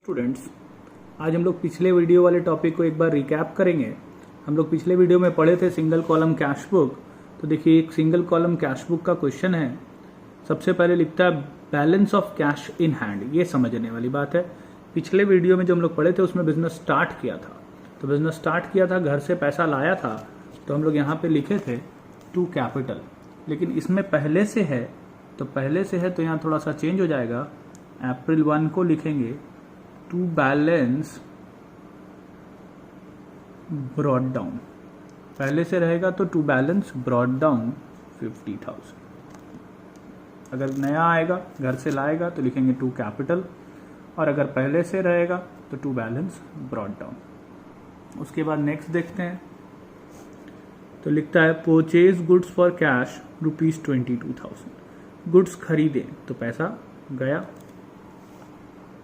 Students, आज हम लोग पिछले वीडियो वाले टॉपिक को एक बार रिकैप करेंगे। हम लोग पिछले वीडियो में पढ़े थे सिंगल कॉलम कैश बुक। तो देखिए, एक सिंगल कॉलम कैश बुक का क्वेश्चन है। सबसे पहले लिखता है balance of cash in hand. ये समझने वाली बात है। पिछले वीडियो में जो हम लोग पढ़े थे उसमें बिजनेस स्टार्ट किया था। तो बिजनेस स्टार्ट किया था, घर से पैसा लाया था, तो हम लोग यहाँ पे लिखे थे टू कैपिटल। लेकिन इसमें पहले से है, तो यहाँ थोड़ा सा चेंज हो जाएगा। अप्रैल 1 को लिखेंगे टू बैलेंस ब्रॉड डाउन। पहले से रहेगा तो टू बैलेंस ब्रॉड डाउन 50,000। अगर नया आएगा, घर से लाएगा, तो लिखेंगे टू कैपिटल, और अगर पहले से रहेगा तो टू बैलेंस ब्रॉड डाउन। उसके बाद नेक्स्ट देखते हैं। तो लिखता है purchase goods for cash ₹22,000। Goods खरीदे तो पैसा गया,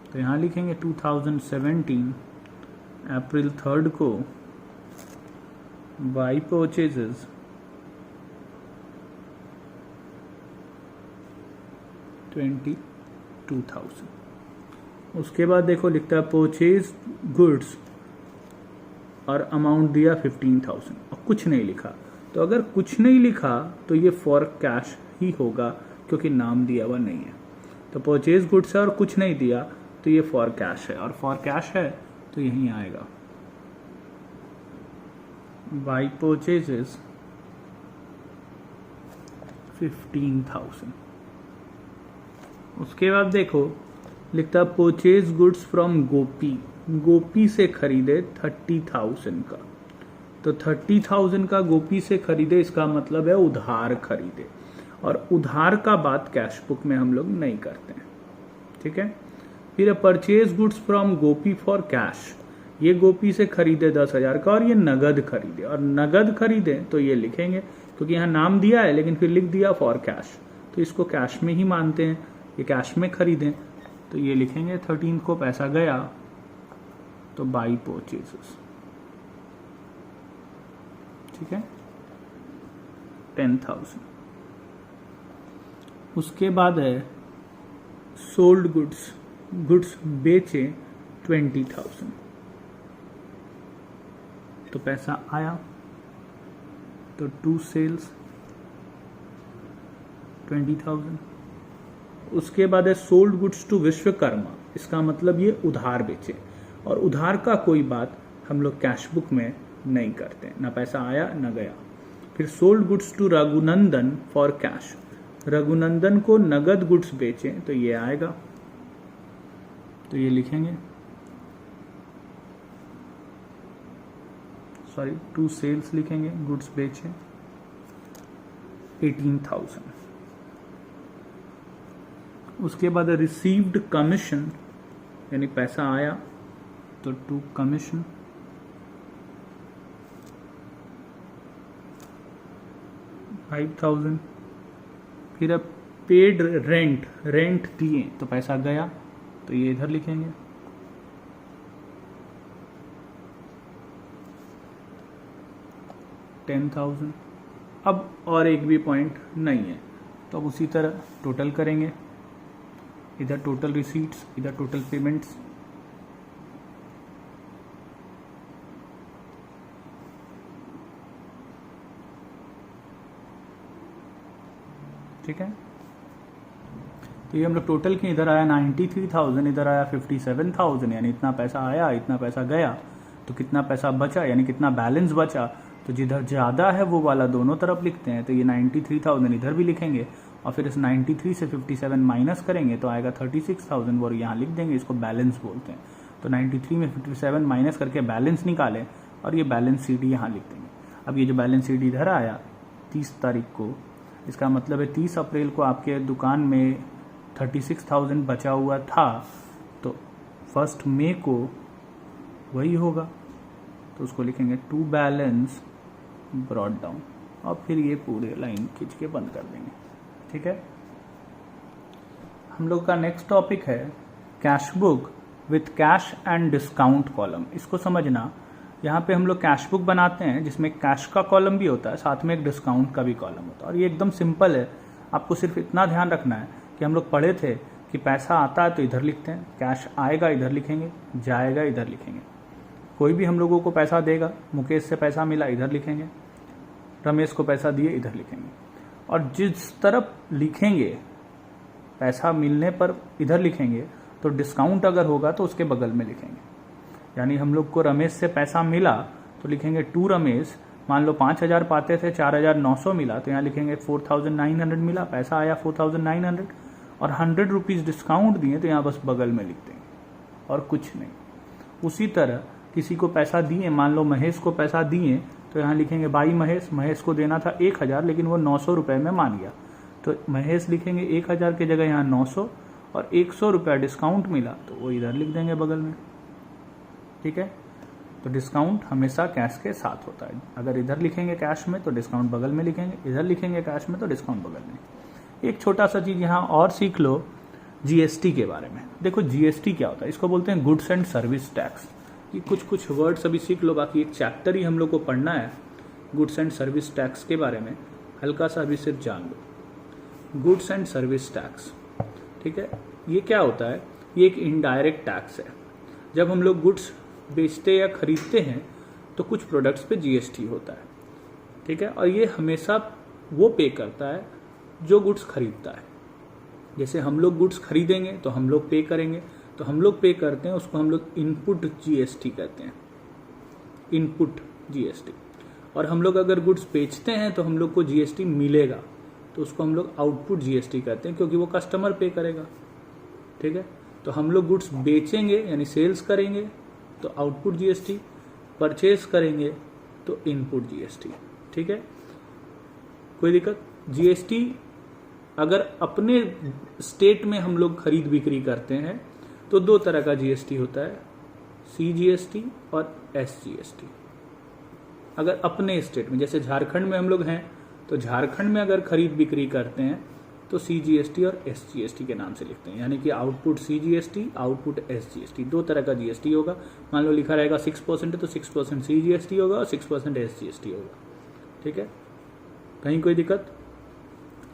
तो यहाँ लिखेंगे 2017 अप्रैल 3 को बाई परचेजेस $22,000। उसके बाद देखो लिखता है परचेज गुड्स और अमाउंट दिया 15,000 और कुछ नहीं लिखा। तो अगर कुछ नहीं लिखा तो ये फॉर कैश ही होगा, क्योंकि नाम दिया हुआ नहीं है। तो परचेज गुड्स है और कुछ नहीं दिया, तो ये फॉर कैश है, और फॉर कैश है तो यहीं आएगा बाई परचेजेस 15,000। उसके बाद देखो लिखता परचेज गुड्स फ्रॉम गोपी। गोपी से खरीदे 30,000 का। तो 30,000 का गोपी से खरीदे, इसका मतलब है उधार खरीदे, और उधार का बात कैश बुक में हम लोग नहीं करते हैं। ठीक है। फिर purchase goods from Gopi for cash. ये गोपी से खरीदे 10,000 का, और ये नगद खरीदे, और नगद खरीदे तो ये लिखेंगे, क्योंकि यहाँ नाम दिया है लेकिन फिर लिख दिया फॉर कैश, तो इसको कैश में ही मानते हैं, ये कैश में खरीदे, तो ये लिखेंगे 13 को पैसा गया तो बाई परचेजेस। ठीक है, 10,000। उसके बाद है सोल्ड गुड्स। गुड्स बेचे 20,000, तो पैसा आया, तो टू सेल्स 20,000। उसके बाद है सोल्ड गुड्स टू विश्वकर्मा। इसका मतलब ये उधार बेचे, और उधार का कोई बात हम लोग कैश बुक में नहीं करते, ना पैसा आया ना गया। फिर sold goods to Raghunandan for cash. Raghunandan को नगद गुड्स बेचे, तो ये आएगा, तो ये लिखेंगे, सॉरी टू सेल्स लिखेंगे, गुड्स बेचे 18,000। उसके बाद रिसीव्ड कमीशन, यानी पैसा आया, तो टू कमीशन 5,000। फिर अब पेड रेंट, रेंट दिए तो पैसा गया, तो ये इधर लिखेंगे। $10,000। अब और एक भी पॉइंट नहीं है, तो अब उसी तरह टोटल करेंगे। इधर टोटल रिसीट्स, इधर टोटल पेमेंट्स। ठीक है, तो ये हम लोग टोटल के, इधर आया 93,000, इधर आया 57,000, यानी इतना पैसा आया, इतना पैसा गया, तो कितना पैसा बचा, यानी कितना बैलेंस बचा। तो जिधर ज़्यादा है वो वाला दोनों तरफ लिखते हैं, तो ये 93,000 इधर भी लिखेंगे, और फिर इस 93 से 57 माइनस करेंगे तो आएगा 36,000, वो यहाँ लिख देंगे, इसको बैलेंस बोलते हैं। तो 93 में 57 माइनस करके बैलेंस निकालें, और ये बैलेंस शीट यहाँ लिख देंगे। अब ये जो बैलेंस शीट इधर आया 30 तारीख को, इसका मतलब है 30 अप्रैल को आपके दुकान में 36,000 बचा हुआ था, तो 1 मई को वही होगा, तो उसको लिखेंगे टू बैलेंस ब्रॉड डाउन, और फिर ये पूरे लाइन खींच के बंद कर देंगे। ठीक है। हम लोग का नेक्स्ट टॉपिक है cash book with cash and discount column. इसको समझना, यहाँ पे हम लोग कैश बुक बनाते हैं जिसमें कैश का कॉलम भी होता है, साथ में एक डिस्काउंट का भी कॉलम होता है, और ये एकदम सिंपल है। आपको सिर्फ इतना ध्यान रखना है कि हम लोग पढ़े थे कि पैसा आता है तो इधर लिखते हैं, कैश आएगा इधर लिखेंगे, जाएगा इधर लिखेंगे। कोई भी हम लोगों को पैसा देगा, मुकेश से पैसा मिला इधर लिखेंगे, रमेश को पैसा दिए इधर लिखेंगे। और जिस तरफ लिखेंगे पैसा मिलने पर इधर लिखेंगे, तो डिस्काउंट अगर होगा तो उसके बगल में लिखेंगे। यानी हम लोग को रमेश से पैसा मिला तो लिखेंगे टू रमेश, मान लो 5,000 पाते थे, 4,900 मिला तो यहाँ लिखेंगे 4,900 मिला, पैसा आया 4,900, और 100 रुपीज़ डिस्काउंट दिए तो यहाँ बस बगल में लिख देंगे और कुछ नहीं। उसी तरह किसी को पैसा दिए, मान लो महेश को पैसा दिए तो यहाँ लिखेंगे बाई महेश, महेश को देना था 1,000 लेकिन वो 900 रुपये में मान गया, तो महेश लिखेंगे 1,000 की जगह यहाँ 900, और 100 रुपया डिस्काउंट मिला तो वो इधर लिख देंगे बगल में। ठीक है, तो डिस्काउंट हमेशा कैश के साथ होता है। अगर इधर लिखेंगे कैश में तो डिस्काउंट बगल में लिखेंगे, इधर लिखेंगे कैश में तो डिस्काउंट बगल में। एक छोटा सा चीज़ यहाँ और सीख लो जीएसटी के बारे में। देखो जीएसटी क्या होता है, इसको बोलते हैं गुड्स एंड सर्विस टैक्स। ये कुछ वर्ड्स अभी सीख लो, बाकी एक चैप्टर ही हम लोग को पढ़ना है गुड्स एंड सर्विस टैक्स के बारे में, हल्का सा अभी सिर्फ जान लो। गुड्स एंड सर्विस टैक्स, ठीक है, ये क्या होता है, ये एक इनडायरेक्ट टैक्स है। जब हम लोग गुड्स बेचते या खरीदते हैं तो कुछ प्रोडक्ट्स पे जीएसटी होता है, ठीक है, और ये हमेशा वो पे करता है जो गुड्स खरीदता है। जैसे हम लोग गुड्स खरीदेंगे तो हम लोग पे करेंगे, तो हम लोग पे करते हैं उसको हम लोग इनपुट जीएसटी कहते हैं, इनपुट जीएसटी। और हम लोग अगर गुड्स बेचते हैं तो हम लोग को जीएसटी मिलेगा तो उसको हम लोग आउटपुट जीएसटी कहते हैं, क्योंकि वो कस्टमर पे करेगा। ठीक है, तो हम लोग गुड्स बेचेंगे यानी सेल्स करेंगे तो आउटपुट जीएसटी, परचेज करेंगे तो इनपुट जीएसटी। ठीक है, कोई दिक्कत? जीएसटी अगर अपने स्टेट में हम लोग खरीद बिक्री करते हैं तो दो तरह का जीएसटी होता है, सीजीएसटी और एसजीएसटी। अगर अपने स्टेट में, जैसे झारखंड में हम लोग हैं तो झारखंड में अगर खरीद बिक्री करते हैं तो सीजीएसटी और एसजीएसटी के नाम से लिखते हैं, यानी कि आउटपुट सीजीएसटी, आउटपुट एसजीएसटी, दो तरह का जीएसटी होगा। मान लो लिखा रहेगा 6% है तो 6% सीजीएसटी होगा और 6% एसजीएसटी होगा। ठीक है, कहीं कोई दिक्कत?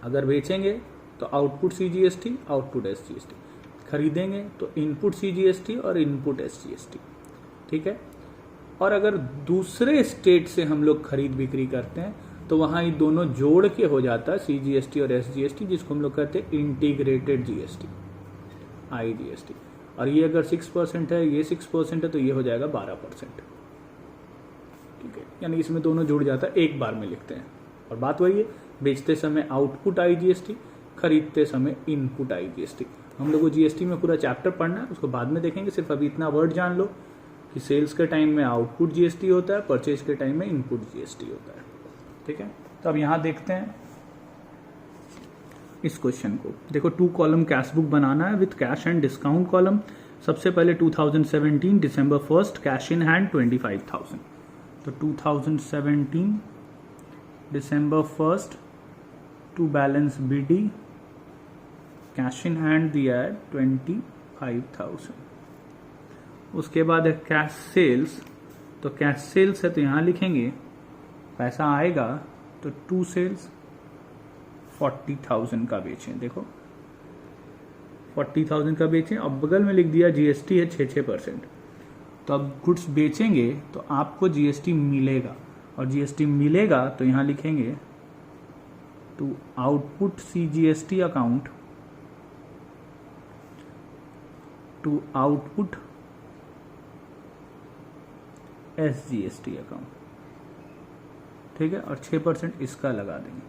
अगर बेचेंगे तो आउटपुट सीजीएसटी, आउटपुट एसजीएसटी, खरीदेंगे तो इनपुट सीजीएसटी और इनपुट एसजीएसटी। ठीक है, और अगर दूसरे स्टेट से हम लोग खरीद बिक्री करते हैं तो वहां ये दोनों जोड़ के हो जाता है सीजीएसटी और एसजीएसटी, जिसको हम लोग कहते हैं इंटीग्रेटेड जीएसटी, आईजीएसटी। और ये अगर 6% है, ये 6% है तो ये हो जाएगा 12%। ठीक है, यानी इसमें दोनों जुड़ जाता है, एक बार में लिखते हैं। और बात वही है, बेचते समय आउटपुट आईजीएसटी, खरीदते समय इनपुट आईजीएसटी। हम लोग को जीएसटी में पूरा चैप्टर पढ़ना है, उसको बाद में देखेंगे। सिर्फ अभी इतना वर्ड जान लो कि सेल्स के टाइम में आउटपुट जीएसटी होता है, परचेज के टाइम में इनपुट जीएसटी होता है। ठीक है, तो अब यहां देखते हैं इस क्वेश्चन को। देखो 2 कॉलम कैश बुक बनाना है with cash and discount column. सबसे पहले 2017 दिसंबर 1 कैश इन हैंड 25,000। तो 2017 दिसंबर 1 to balance BD, cash in hand दिया है 25,000। उसके बाद है कैश सेल्स, तो कैश सेल्स है तो यहां लिखेंगे पैसा आएगा तो 2 सेल्स 40,000 का बेचें। देखो 40,000 का बेचें, अब बगल में लिख दिया जीएसटी है 6%। तो अब गुड्स बेचेंगे तो आपको जीएसटी मिलेगा, और जीएसटी मिलेगा तो यहां लिखेंगे to output CGST account to output SGST account. ठीक है, और 6% इसका लगा देंगे।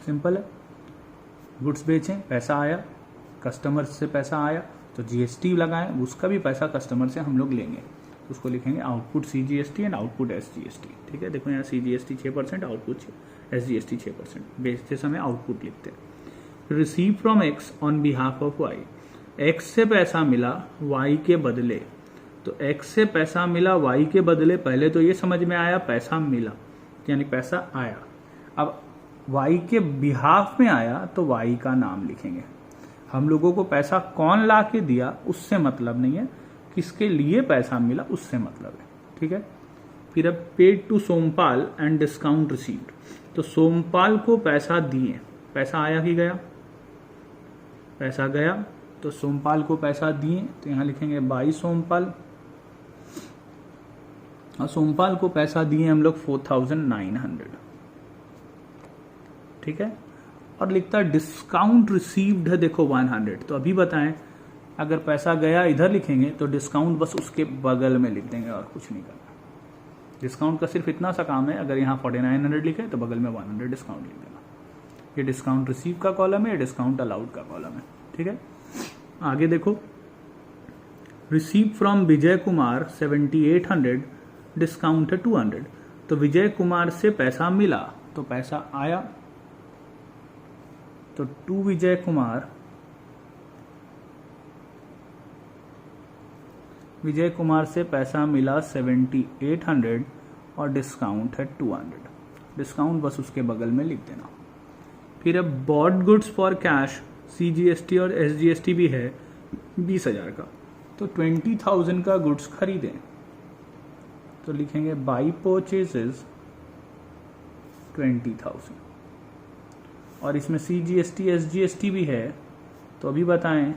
सिंपल है, गुड्स बेचें, पैसा आया, कस्टमर से पैसा आया तो जीएसटी लगाएं, उसका भी पैसा कस्टमर से हम लोग लेंगे, तो उसको लिखेंगे output CGST and output SGST. ठीक है, देखो यहाँ सीजीएसटी 6%, आउटपुट एसजीएसटी 6%। बेचते समय आउटपुट लिखते हैं। Receive from X on behalf of Y, X से पैसा मिला वाई के बदले, तो एक्स से पैसा मिला वाई के बदले। पहले तो ये समझ में आया पैसा मिला यानी पैसा आया, अब वाई के बिहाफ में आया तो वाई का नाम लिखेंगे। हम लोगों को पैसा कौन ला के दिया उससे मतलब नहीं है, किसके लिए पैसा मिला उससे मतलब है। ठीक है, फिर अब paid to Sompal and discount received, तो सोमपाल को पैसा दिए, पैसा आया कि गया? पैसा गया तो सोमपाल को पैसा दिए, तो यहाँ लिखेंगे बाई सोमपाल, और सोमपाल को पैसा दिए हम लोग 4900, ठीक है। और लिखता है डिस्काउंट रिसीव्ड है देखो 100, तो अभी बताएं अगर पैसा गया इधर लिखेंगे तो डिस्काउंट बस उसके बगल में लिख देंगे और कुछ नहीं करना। डिस्काउंट का सिर्फ इतना सा काम है, अगर यहाँ 4900 लिखे तो बगल में 100 डिस्काउंट लिख देना। ये डिस्काउंट रिसीव का कॉलम है, ये डिस्काउंट अलाउड का कॉलम है, ठीक है। आगे देखो, receive from Vijay Kumar 7800, discount है 200। तो विजय कुमार से पैसा मिला तो पैसा आया, तो टू विजय कुमार, विजय कुमार से पैसा मिला 7800 और डिस्काउंट है 200। डिस्काउंट बस उसके बगल में लिख देना। फिर अब bought goods for cash, CGST और SGST भी है 20,000 का, तो 20,000 का गुड्स खरीदें तो लिखेंगे बाई परचेजेस 20,000, और इसमें CGST SGST भी है, तो अभी बताएं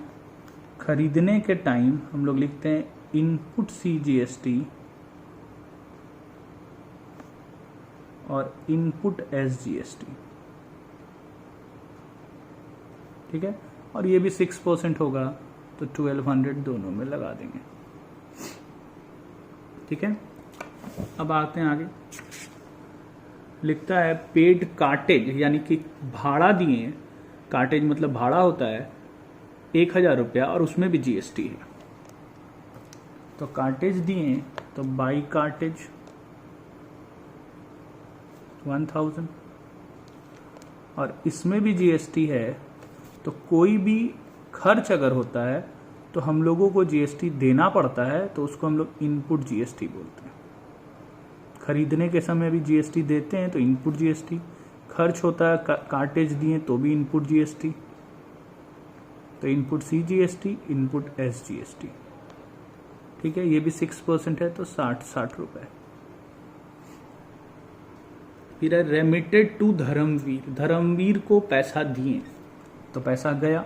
खरीदने के टाइम हम लोग लिखते हैं इनपुट CGST और इनपुट SGST, ठीक है। और ये भी 6% होगा तो 1200 दोनों में लगा देंगे, ठीक है। अब आते हैं आगे, लिखता है पेड कार्टेज, यानी कि भाड़ा दिए, कार्टेज मतलब भाड़ा होता है 1000 रुपया और उसमें भी GST है, तो कार्टेज दिए तो बाई कार्टेज 1000, और इसमें भी GST है, तो कोई भी खर्च अगर होता है तो हम लोगों को GST देना पड़ता है, तो उसको हम लोग इनपुट GST बोलते हैं। खरीदने के समय भी GST देते हैं तो इनपुट GST, खर्च होता है कार्टेज दिए तो भी इनपुट GST, तो इनपुट CGST, इनपुट SGST, ठीक है। ये भी 6% है तो 60 रुपए। फिर है रेमिटेड टू धर्मवीर, धर्मवीर को पैसा दिए तो पैसा गया,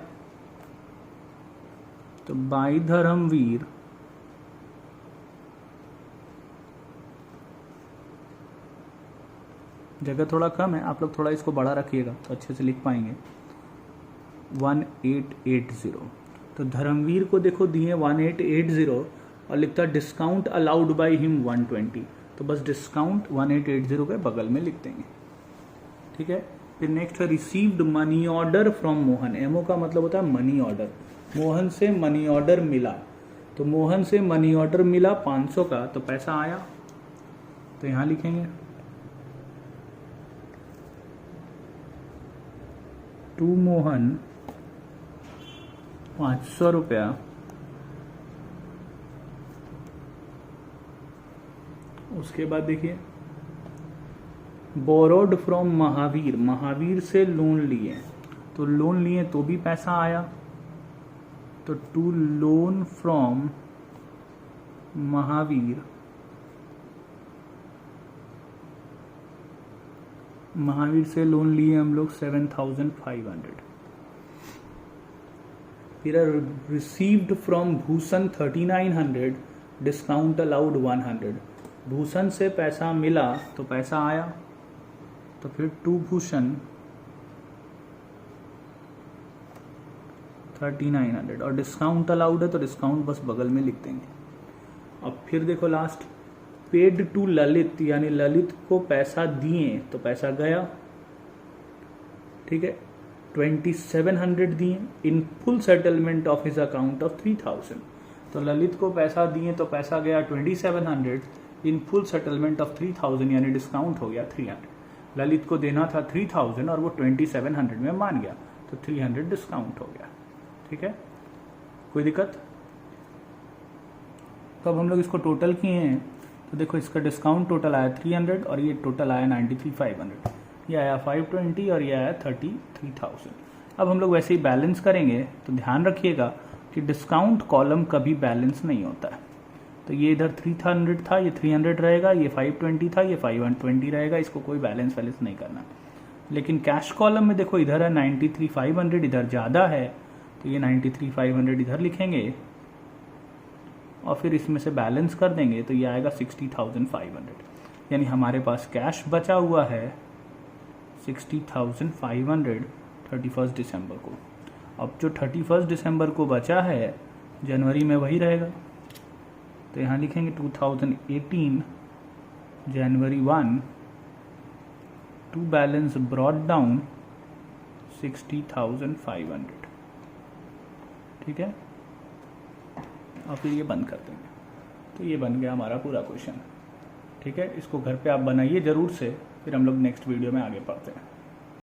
तो बाई धर्मवीर जगह थोड़ा कम है, आप लोग थोड़ा इसको बड़ा रखिएगा तो अच्छे से लिख पाएंगे। 1880, तो धर्मवीर को देखो दिए 1880 और लिखता है डिस्काउंट अलाउड बाय हिम 120, तो बस डिस्काउंट 1880 के बगल में लिख देंगे, ठीक है। फिर नेक्स्ट है received money order from Mohan, MO का मतलब होता है मनी ऑर्डर, मोहन से मनी ऑर्डर मिला, तो मोहन से मनी ऑर्डर मिला 500 का, तो पैसा आया, तो यहां लिखेंगे टू मोहन 500 रुपया, उसके बाद देखिए बोरोड फ्रॉम महावीर, महावीर से लोन लिए, तो लोन लिए तो भी पैसा आया, तो to loan from Mahavir, Mahavir से लोन लिए हम लोग 7500। फिर received from Bhushan 3900, discount allowed 100, Bhushan से पैसा मिला तो पैसा आया, तो फिर टू भूषण 3900 और डिस्काउंट अलाउड है तो डिस्काउंट बस बगल में लिख देंगे। अब फिर देखो लास्ट पेड टू ललित, यानी ललित को पैसा दिए तो पैसा गया, ठीक है। 2700 दिए in full settlement of his account of 3000, तो ललित को पैसा दिए तो पैसा गया 2700 इन फुल सेटलमेंट ऑफ 3000, यानी डिस्काउंट हो गया 300। ललित को देना था 3000 और वो 2700 में मान गया, तो 300 डिस्काउंट हो गया, ठीक है। कोई दिक्कत? तो अब हम लोग इसको टोटल किए हैं, तो देखो इसका डिस्काउंट टोटल आया 300 और ये टोटल आया 93,500, ये आया 520 और ये आया 33,000। अब हम लोग वैसे ही बैलेंस करेंगे, तो ध्यान रखिएगा कि डिस्काउंट कॉलम कभी बैलेंस नहीं होता है, तो ये इधर 300 था, ये 300 रहेगा, ये 520 था, ये 520 रहेगा, इसको कोई बैलेंस नहीं करना। लेकिन कैश कॉलम में देखो इधर है 93,500, इधर ज़्यादा है तो ये 93,500 इधर लिखेंगे और फिर इसमें से बैलेंस कर देंगे तो ये आएगा 60,500, यानी हमारे पास कैश बचा हुआ है 60,500 31 दिसंबर को। अब जो 31 दिसंबर को बचा है जनवरी में वही रहेगा, तो यहाँ लिखेंगे 2018 जनवरी 1 टू बैलेंस ब्रॉट डाउन 60,500, ठीक है। और फिर ये बंद कर देंगे, तो ये बन गया हमारा पूरा क्वेश्चन, ठीक है। इसको घर पे आप बनाइए ज़रूर से, फिर हम लोग नेक्स्ट वीडियो में आगे पढ़ते हैं।